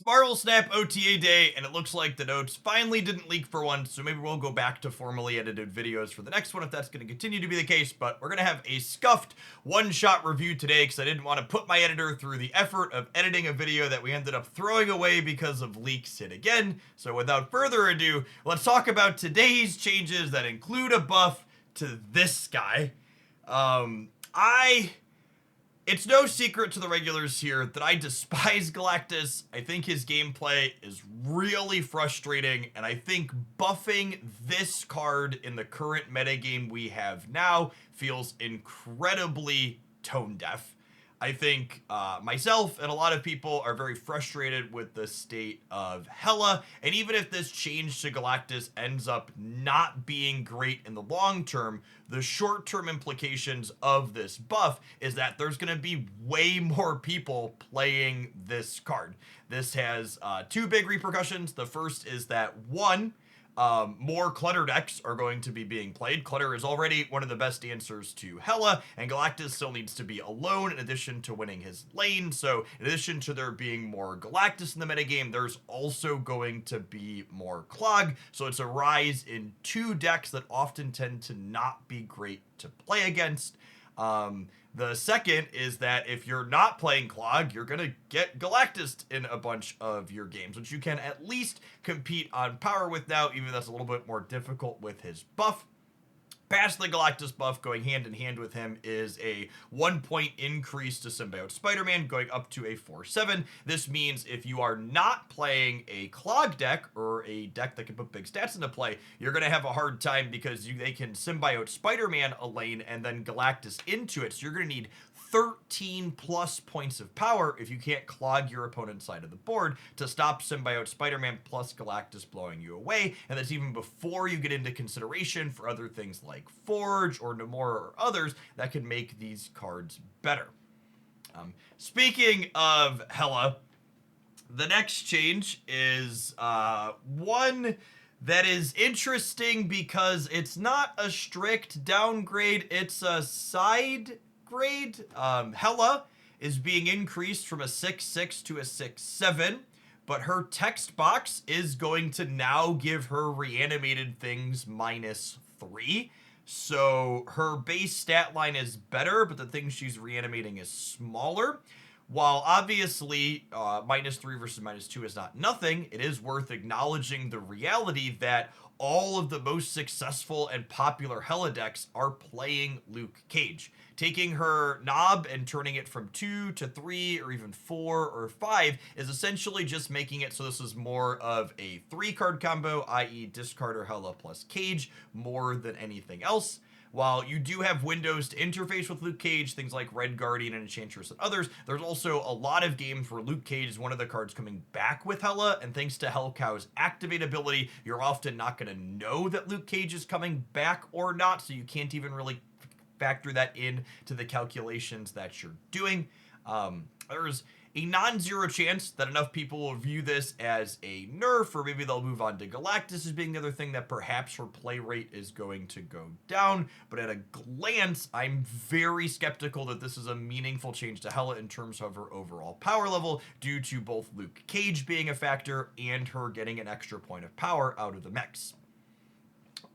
Marvel Snap OTA day, and it looks like the notes finally didn't leak for one, so maybe we'll go back to formally edited videos for the next one if that's going to continue to be the case, but we're going to have a scuffed one-shot review today because I didn't want to put my editor through the effort of editing a video that we ended up throwing away because of leaks hit again. So without further ado, let's talk about today's changes that include a buff to this guy. I It's no secret to the regulars here that I despise Galactus. I think his gameplay is really frustrating, and I think buffing this card in the current metagame we have now feels incredibly tone deaf. I think myself and a lot of people are very frustrated with the state of Hela, and even if this change to Galactus ends up not being great in the long term, the short term implications of this buff is that there's going to be way more people playing this card. This has two big repercussions. The first is that one, more Clutter decks are going to be being played. Clutter is already one of the best answers to Hela, and Galactus still needs to be alone in addition to winning his lane. So in addition to there being more Galactus in the metagame, there's also going to be more Clog. So it's a rise in two decks that often tend to not be great to play against. The second is that if you're not playing Clog, you're going to get Galactus in a bunch of your games, which you can at least compete on power with now, even though that's a little bit more difficult with his buff. Past the Galactus buff, going hand in hand with him is a 1 point increase to Symbiote Spider-Man, going up to a 4/7. This means if you are not playing a Clog deck, or a deck that can put big stats into play, you're going to have a hard time because they can Symbiote Spider-Man a lane and then Galactus into it. So you're going to need 13 plus points of power if you can't clog your opponent's side of the board to stop Symbiote Spider-Man plus Galactus blowing you away. And that's even before you get into consideration for other things like Forge or Namora or others that can make these cards better. Speaking of Hela, the next change is one that is interesting because it's not a strict downgrade, it's a side grade. Hela is being increased from a 6/6 to a 6/7, but her text box is going to now give her reanimated things -3. So her base stat line is better, but the thing she's reanimating is smaller. While obviously -3 versus -2 is not nothing, it is worth acknowledging the reality that all of the most successful and popular Hela decks are playing Luke Cage. Taking her knob and turning it from 2 to 3 or even 4 or 5 is essentially just making it so this is more of a 3-card combo, i.e. discard or Hela plus Cage, more than anything else. While you do have windows to interface with Luke Cage, things like Red Guardian and Enchantress and others, there's also a lot of games where Luke Cage is one of the cards coming back with Hela, and thanks to Hellcow's activate ability, you're often not going to know that Luke Cage is coming back or not, so you can't even really factor that in to the calculations that you're doing. There's a non-zero chance that enough people will view this as a nerf, or maybe they'll move on to Galactus as being the other thing that perhaps her play rate is going to go down. But at a glance, I'm very skeptical that this is a meaningful change to Hela in terms of her overall power level, due to both Luke Cage being a factor and her getting an extra point of power out of the mix.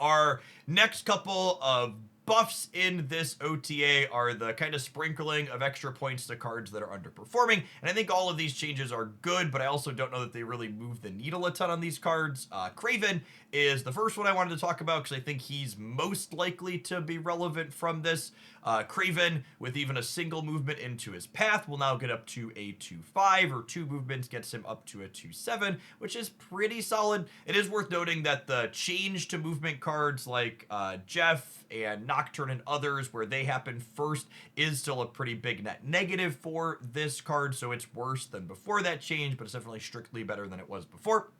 Our next couple of buffs in this OTA are the kind of sprinkling of extra points to cards that are underperforming, and I think all of these changes are good, but I also don't know that they really move the needle a ton on these cards. Kraven is the first one I wanted to talk about because I think he's most likely to be relevant from this. Kraven, with even a single movement into his path, will now get up to a 2/5, or 2 movements gets him up to a 2/7, which is pretty solid. It is worth noting that the change to movement cards like Jeff and Nocturne and others, where they happen first, is still a pretty big net negative for this card, so it's worse than before that change, but it's definitely strictly better than it was before.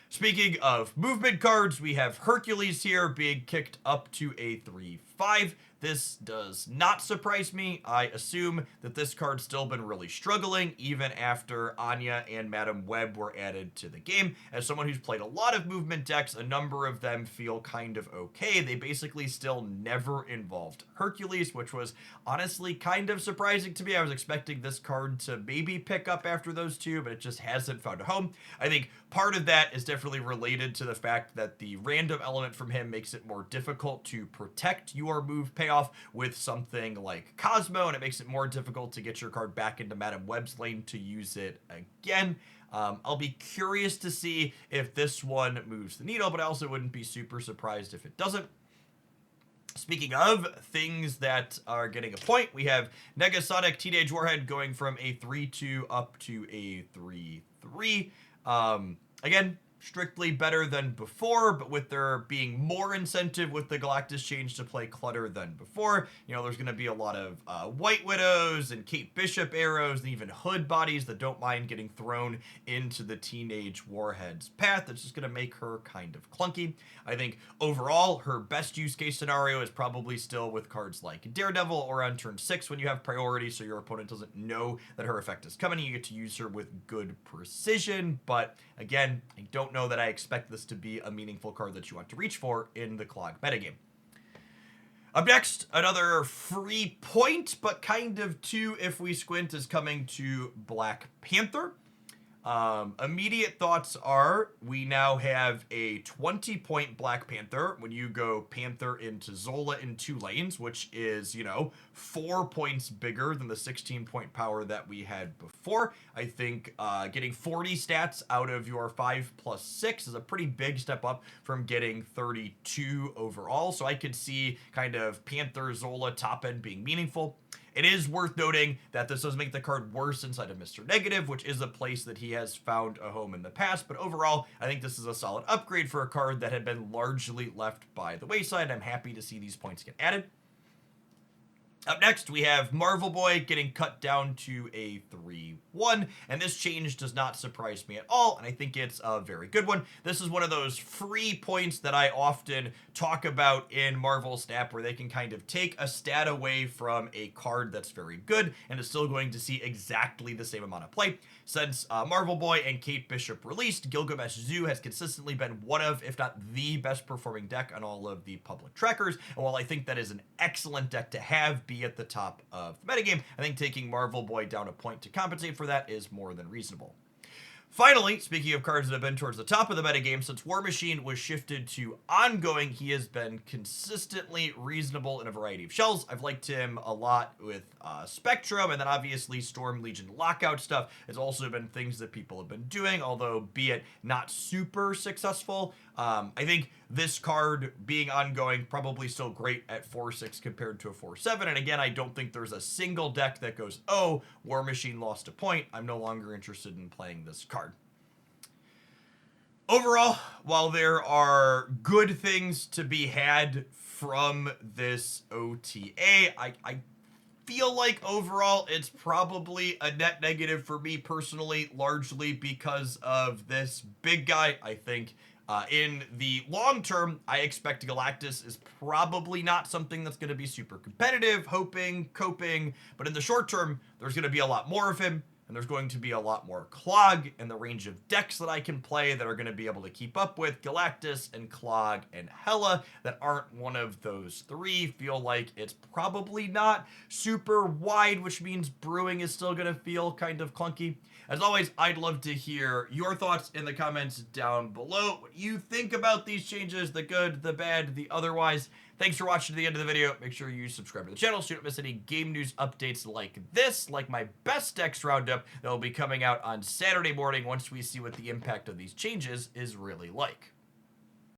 Speaking of movement cards, we have Hercules here being kicked up to a 3/5. This does not surprise me. I assume that this card's still been really struggling even after Anya and Madam Web were added to the game. As someone who's played a lot of movement decks, a number of them feel kind of okay. They basically still never involved Hercules, which was honestly kind of surprising to me. I was expecting this card to maybe pick up after those two, but it just hasn't found a home. I think part of that is definitely related to the fact that the random element from him makes it more difficult to protect your move payoff with something like Cosmo, and it makes it more difficult to get your card back into Madam Web's lane to use it again. I'll be curious to see if this one moves the needle, but I also wouldn't be super surprised if it doesn't. Speaking of things that are getting a point, we have Negasonic Teenage Warhead going from a 3-2 up to a 3-3. Again, strictly better than before, but with there being more incentive with the Galactus change to play Clutter than before, you know, there's going to be a lot of White Widows and Kate Bishop arrows and even Hood bodies that don't mind getting thrown into the Teenage Warhead's path. That's just going to make her kind of clunky. I think overall, her best use case scenario is probably still with cards like Daredevil or on turn 6 when you have priority, so your opponent doesn't know that her effect is coming. You get to use her with good precision, but again, I don't know that I expect this to be a meaningful card that you want to reach for in the Clog metagame. Up next, another free point, but kind of two if we squint, is coming to Black Panther. Immediate thoughts are we now have a 20-point Black Panther when you go Panther into Zola in 2 lanes, which is, you know, 4 points bigger than the 16-point power that we had before. I think getting 40 stats out of your 5+6 is a pretty big step up from getting 32 overall, so I could see kind of Panther Zola top end being meaningful. It is worth noting that this does make the card worse inside of Mr. Negative, which is a place that he has found a home in the past, but overall, I think this is a solid upgrade for a card that had been largely left by the wayside. I'm happy to see these points get added. Up next, we have Marvel Boy getting cut down to a 3-1, and this change does not surprise me at all, and I think it's a very good one. This is one of those free points that I often talk about in Marvel Snap, where they can kind of take a stat away from a card that's very good, and is still going to see exactly the same amount of play. Since Marvel Boy and Kate Bishop released, Gilgamesh Zoo has consistently been one of, if not the best performing deck on all of the public trackers, and while I think that is an excellent deck to have be at the top of the metagame, I think taking Marvel Boy down a point to compensate for that is more than reasonable. Finally, speaking of cards that have been towards the top of the metagame, since War Machine was shifted to ongoing, he has been consistently reasonable in a variety of shells. I've liked him a lot with Spectrum, and then obviously Storm Legion Lockout stuff has also been things that people have been doing, although be it not super successful. I think this card being ongoing, probably still great at 4-6 compared to a 4-7, and again, I don't think there's a single deck that goes, oh, War Machine lost a point, I'm no longer interested in playing this card. Overall, while there are good things to be had from this OTA, I feel like overall it's probably a net negative for me personally, largely because of this big guy. I think in the long term, I expect Galactus is probably not something that's going to be super competitive, coping, but in the short term, there's going to be a lot more of him, and there's going to be a lot more Clog in the range of decks that I can play that are going to be able to keep up with Galactus and Clog and Hela that aren't one of those three. Feel like it's probably not super wide, which means brewing is still going to feel kind of clunky. As always, I'd love to hear your thoughts in the comments down below. What you think about these changes, the good, the bad, the otherwise. Thanks for watching to the end of the video. Make sure you subscribe to the channel so you don't miss any game news updates like this, like my best decks roundup that will be coming out on Saturday morning once we see what the impact of these changes is really like.